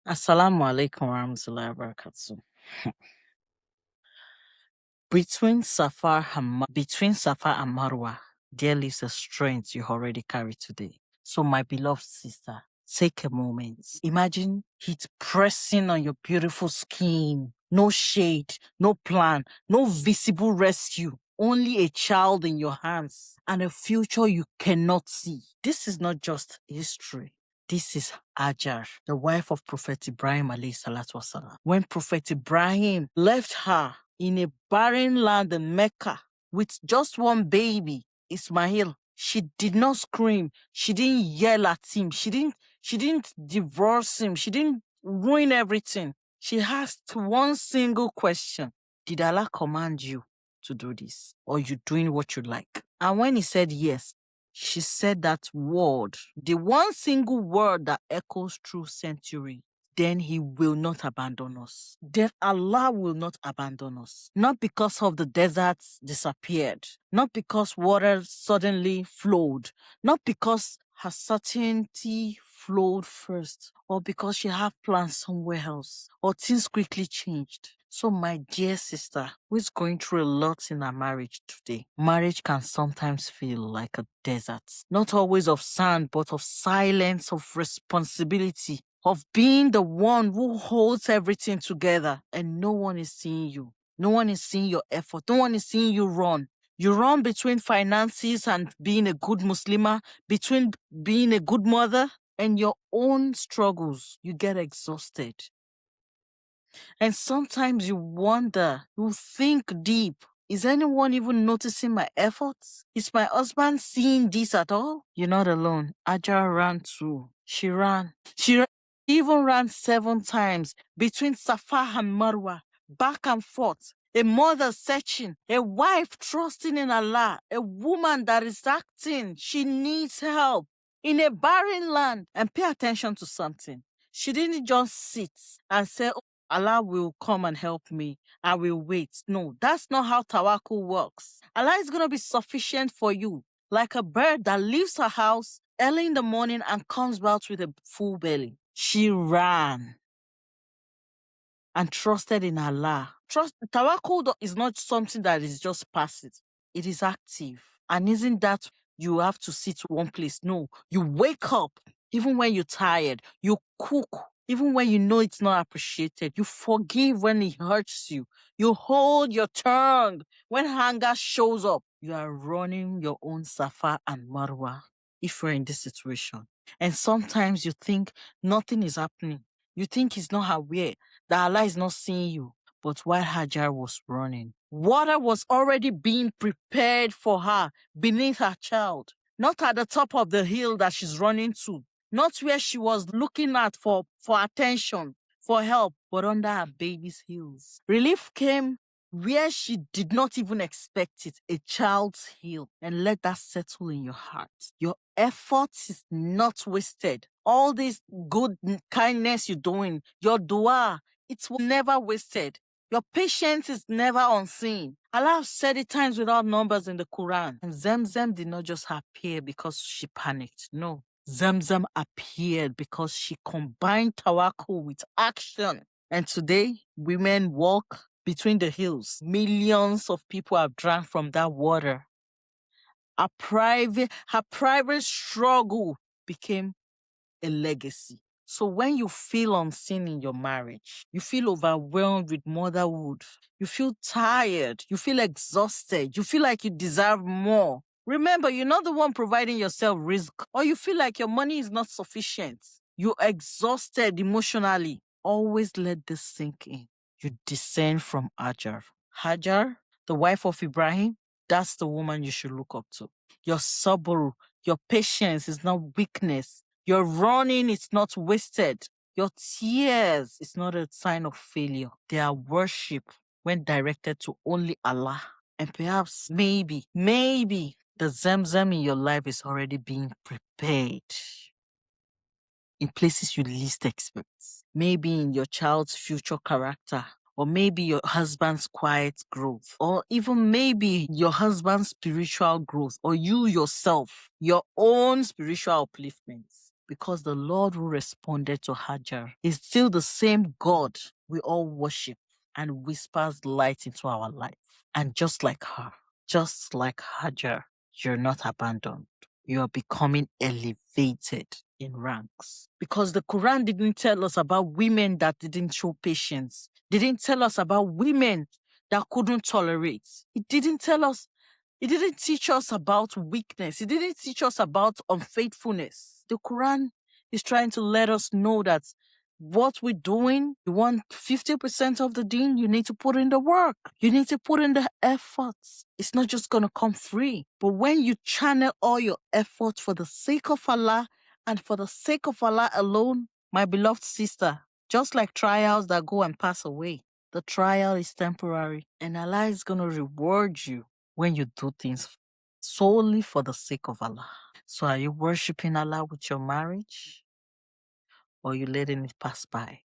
Assalamu alaikum warahmatullahi wabarakatuh. Between Safa and Marwa, there lives a strength you already carry today. So, my beloved sister, take a moment. Imagine heat pressing on your beautiful skin. No shade, no plan, no visible rescue. Only a child in your hands and a future you cannot see. This is not just history. This is Hajar, the wife of Prophet Ibrahim alayhi salatu wasalam. When Prophet Ibrahim left her in a barren land in Mecca with just one baby, Ismail, she did not scream. She didn't yell at him. She didn't divorce him. She didn't ruin everything. She asked one single question. Did Allah command you to do this? Or you doing what you like? And when he said yes, she said that word, the one single word that echoes through century. Then he will not abandon us. Then Allah will not abandon us. Not because of the deserts disappeared. Not because water suddenly flowed. Not because her certainty flowed first. Or because she had plans somewhere else. Or things quickly changed. So, my dear sister, who is going through a lot in her marriage today, marriage can sometimes feel like a desert. Not always of sand, but of silence, of responsibility, of being the one who holds everything together and no one is seeing you. No one is seeing your effort. No one is seeing you run. You run between finances and being a good Muslimah, between being a good mother and your own struggles. You get exhausted. And sometimes you wonder, you think deep. Is anyone even noticing my efforts? Is my husband seeing this at all? You're not alone. Hajar ran too. She ran. She even ran 7 times between Safa and Marwa, back and forth. A mother searching, a wife trusting in Allah, a woman that is acting. She needs help in a barren land. And pay attention to something. She didn't just sit and say, Allah will come and help me. I will wait. No, that's not how Tawakkul works. Allah is going to be sufficient for you, like a bird that leaves her house early in the morning and comes back with a full belly. She ran and trusted in Allah. Tawakkul is not something that is just passive. It is active. And isn't that you have to sit one place? No, you wake up even when you're tired. You cook even when you know it's not appreciated. You forgive when it hurts you. You hold your tongue when hunger shows up. You are running your own Safa and Marwa if you're in this situation. And sometimes you think nothing is happening. You think he's not aware that Allah is not seeing you. But while Hajar was running, water was already being prepared for her beneath her child, not at the top of the hill that she's running to, not where she was looking at for attention, for help, but under her baby's heels. Relief came where she did not even expect it, a child's heel. And let that settle in your heart. Your effort is not wasted. All this good kindness you're doing, your dua, it will never wasted. Your patience is never unseen. Allah said it times without numbers in the Quran. And Zamzam did not just appear because she panicked. No. Zamzam appeared because she combined tawakkul with action. And today, women walk between the hills. Millions of people have drank from that water. Her private struggle became a legacy. So when you feel unseen in your marriage, you feel overwhelmed with motherhood, you feel tired, you feel exhausted, you feel like you deserve more. Remember, you're not the one providing yourself risk, or you feel like your money is not sufficient. You're exhausted emotionally. Always let this sink in. You descend from Hajar. Hajar, the wife of Ibrahim, that's the woman you should look up to. Your sabr, your patience is not weakness. Your running is not wasted. Your tears is not a sign of failure. They are worship when directed to only Allah. And perhaps, maybe, the Zamzam in your life is already being prepared in places you least expect. Maybe in your child's future character, or maybe your husband's quiet growth, or even maybe your husband's spiritual growth, or you yourself, your own spiritual upliftments. Because the Lord who responded to Hajar is still the same God we all worship and whispers light into our life. And just like her, just like Hajar, you're not abandoned. You are becoming elevated in ranks. Because the Quran didn't tell us about women that didn't show patience. Didn't tell us about women that couldn't tolerate. It didn't teach us about weakness. It didn't teach us about unfaithfulness. The Quran is trying to let us know that what we're doing, you want 50% of the deen, you need to put in the work. You need to put in the efforts. It's not just going to come free. But when you channel all your efforts for the sake of Allah and for the sake of Allah alone, my beloved sister, just like trials that go and pass away, the trial is temporary and Allah is going to reward you when you do things solely for the sake of Allah. So are you worshiping Allah with your marriage? Or are you letting it pass by?